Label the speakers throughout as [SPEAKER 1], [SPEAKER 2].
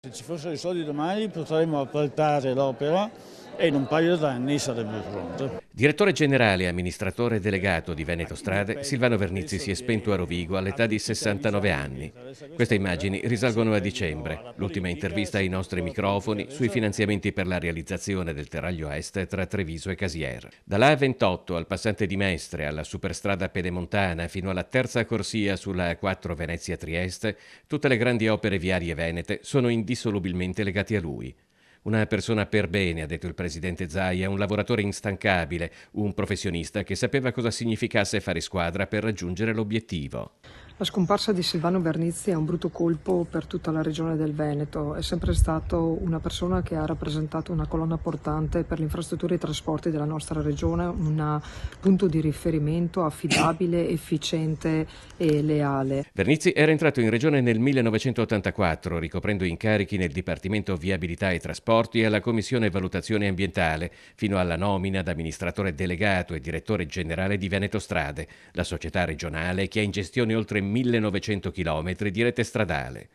[SPEAKER 1] Se ci fossero i soldi domani potremmo appaltare l'opera e in un paio d'anni saremmo pronti.
[SPEAKER 2] Direttore generale e amministratore delegato di Veneto Strade, Silvano Vernizzi si è spento a Rovigo all'età di 69 anni. Queste immagini risalgono a dicembre, l'ultima intervista ai nostri microfoni sui finanziamenti per la realizzazione del terraglio est tra Treviso e Casier. Dalla A28 al passante di Mestre, alla superstrada pedemontana fino alla terza corsia sulla A4 Venezia-Trieste, tutte le grandi opere viarie venete sono indissolubilmente legate a lui. Una persona per bene, ha detto il presidente Zaia, un lavoratore instancabile, un professionista che sapeva cosa significasse fare squadra per raggiungere l'obiettivo.
[SPEAKER 3] La scomparsa di Silvano Vernizzi è un brutto colpo per tutta la regione del Veneto. È sempre stato una persona che ha rappresentato una colonna portante per le infrastrutture e i trasporti della nostra regione, un punto di riferimento affidabile, efficiente e leale.
[SPEAKER 2] Vernizzi era entrato in regione nel 1984, ricoprendo incarichi nel Dipartimento Viabilità e Trasporti e alla Commissione Valutazione Ambientale, fino alla nomina da amministratore delegato e direttore generale di Veneto Strade, la società regionale che ha in gestione oltre 1900 km di rete stradale.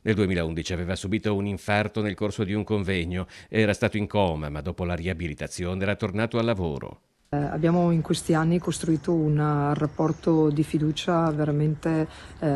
[SPEAKER 2] Nel 2011 aveva subito un infarto nel corso di un convegno, era stato in coma, ma dopo la riabilitazione era tornato al lavoro.
[SPEAKER 3] Abbiamo in questi anni costruito un rapporto di fiducia veramente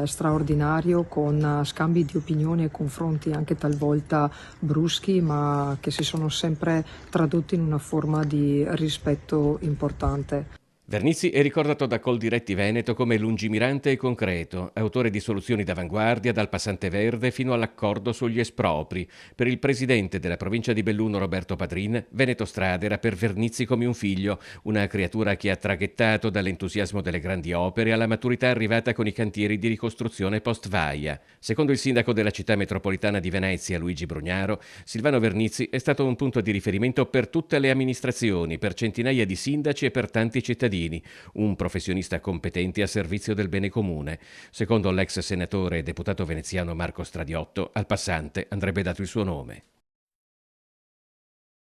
[SPEAKER 3] straordinario, con scambi di opinioni e confronti anche talvolta bruschi, ma che si sono sempre tradotti in una forma di rispetto importante.
[SPEAKER 2] Vernizzi è ricordato da Coldiretti Veneto come lungimirante e concreto, autore di soluzioni d'avanguardia dal passante verde fino all'accordo sugli espropri. Per il presidente della provincia di Belluno Roberto Padrin, Veneto Strade era per Vernizzi come un figlio, una creatura che ha traghettato dall'entusiasmo delle grandi opere alla maturità arrivata con i cantieri di ricostruzione post-Vaia. Secondo il sindaco della città metropolitana di Venezia, Luigi Brugnaro, Silvano Vernizzi è stato un punto di riferimento per tutte le amministrazioni, per centinaia di sindaci e per tanti cittadini. Un professionista competente a servizio del bene comune. Secondo l'ex senatore e deputato veneziano Marco Stradiotto, al passante andrebbe dato il suo nome.